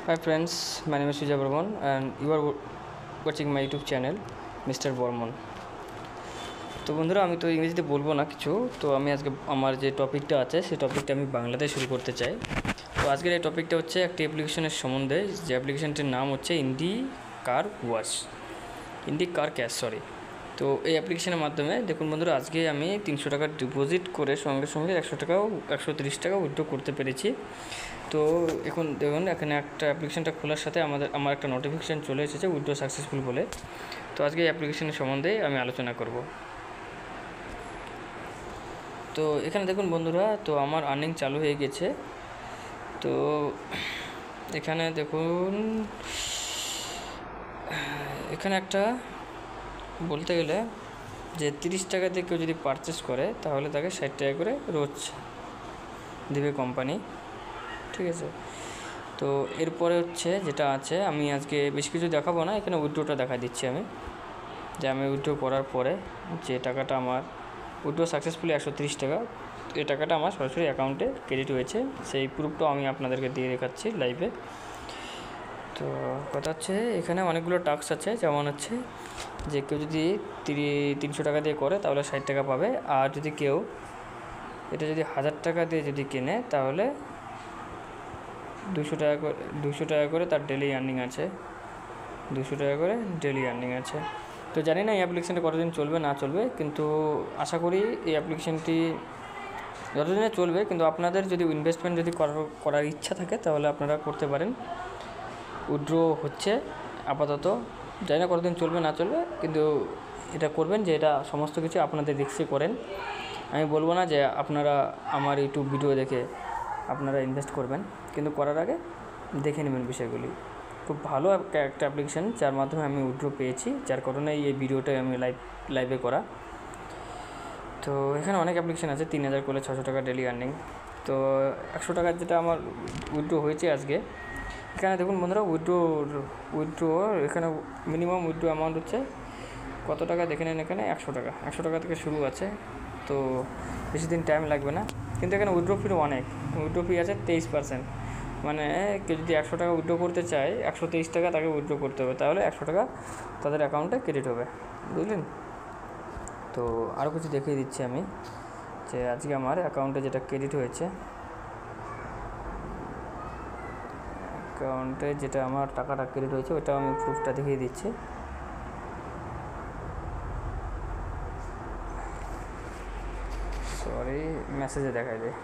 Hi friends, my name is Sujay Burman and you are watching my YouTube channel Mr. Burman। তো বন্ধুরা, আমি তো ইংরেজিতে বলবো না কিছু, তো আমি আজকে আমার যে টপিকটা আছে সেই টপিকটা আমি বাংলাতে শুরু করতে চাই। তো আজকের এই টপিকটা হচ্ছে একটি অ্যাপ্লিকেশনের সম্বন্ধে, যে অ্যাপ্লিকেশনটির নাম হচ্ছে ইন্ডি কার ক্যাশ। তো এই অ্যাপ্লিকেশনের মাধ্যমে দেখুন বন্ধুরা, আজকে আমি 300 টাকা ডিপোজিট করে সঙ্গে সঙ্গে 130 টাকা উইথড্র করতে পেরেছি। তো এখন দেখুন, এখানে একটা অ্যাপ্লিকেশনটা খোলার সাথে আমার একটা নোটিফিকেশান চলে এসেছে উইথড্র সাকসেসফুল বলে। তো আজকে এই অ্যাপ্লিকেশনের সম্বন্ধে আমি আলোচনা করব। তো এখানে দেখুন বন্ধুরা, তো আমার আর্নিং চালু হয়ে গেছে। তো এখানে দেখুন, এখানে একটা বলতে গেলে যে 30 টাকা দিয়ে কেউ যদি পারচেস করে তাহলে তাকে 60 টাকা করে রোজ দেবে কোম্পানি, ঠিক আছে। তো এরপরে হচ্ছে যেটা আছে, আমি আজকে বেশি কিছু দেখাবো না, এখানে উইথড্রটা দেখা দিচ্ছি আমি, যে আমি উইথড্র করার পরে যে টাকাটা আমার উইথড্র সাকসেসফুলি 130 টাকা, এই টাকাটা আমার সরাসরি অ্যাকাউন্টে ক্রেডিট হয়েছে, সেই প্রুফটাও আমি আপনাদেরকে দিয়ে দেখাচ্ছি লাইভে। তো কথা হচ্ছে, এখানে অনেকগুলো টাস্ক আছে, যেমন হচ্ছে যে কেউ যদি 300 টাকা দিয়ে করে তাহলে 60 টাকা পাবে, আর যদি কেউ এটা যদি 1000 টাকা দিয়ে যদি কেনে তাহলে 200 টাকা করে তার ডেলি আর্নিং আছে, 200 টাকা করে ডেলি আর্নিং আছে। তো জানি না এই অ্যাপ্লিকেশানটা কতদিন চলবে না চলবে, কিন্তু আশা করি এই অ্যাপ্লিকেশানটি যতদিনে চলবে, কিন্তু আপনাদের যদি ইনভেস্টমেন্ট যদি করার ইচ্ছা থাকে তাহলে আপনারা করতে পারেন। উইথড্র হচ্ছে আপাতত, জানি না কতদিন চলবে না চলবে, কিন্তু এটা করবেন যে এটা সমস্ত কিছু আপনাদের রিস্কে করেন। আমি বলবো না যে আপনারা আমার ইউটিউব ভিডিও দেখে আপনারা ইনভেস্ট করবেন, কিন্তু করার আগে দেখে নেবেন বিষয়গুলি। খুব ভালো একটা অ্যাপ্লিকেশান, যার মাধ্যমে আমি উইথড্র পেয়েছি, যার কারণেই এই ভিডিওটাই আমি লাইভে করা। তো এখানে অনেক অ্যাপ্লিকেশান আছে, 3000 করলে 600 টাকা ডেলি আর্নিং। তো 100 টাকার যেটা আমার উইথড্র হয়েছে আজকে, এখানে দেখুন বন্ধুরা, উইথড্র এখানে মিনিমাম উইথড্র অ্যামাউন্ট হচ্ছে কত টাকা দেখে নেন, এখানে 100 টাকা থেকে শুরু আছে। তো বেশি দিন টাইম লাগবে না, কিন্তু এখানে উইথড্র ফি অনেক, উইথড্র ফি আছে 23%। মানে কেউ যদি 100 টাকা উইথড্র করতে চায়, 123 টাকা তাকে উইথড্র করতে হবে, তাহলে 100 টাকা তাদের অ্যাকাউন্টে ক্রেডিট হবে, বুঝলেন। তো আরও কিছু দেখিয়ে দিচ্ছি আমি, যে আজকে আমার অ্যাকাউন্টে যেটা ক্রেডিট হয়েছে, অ্যাকাউন্টে যেটা আমার টাকাটা ক্রেডিট হয়েছে ওইটা আমি প্রুফটা দেখিয়ে দিচ্ছি। মেসেজে দেখাই দেয়।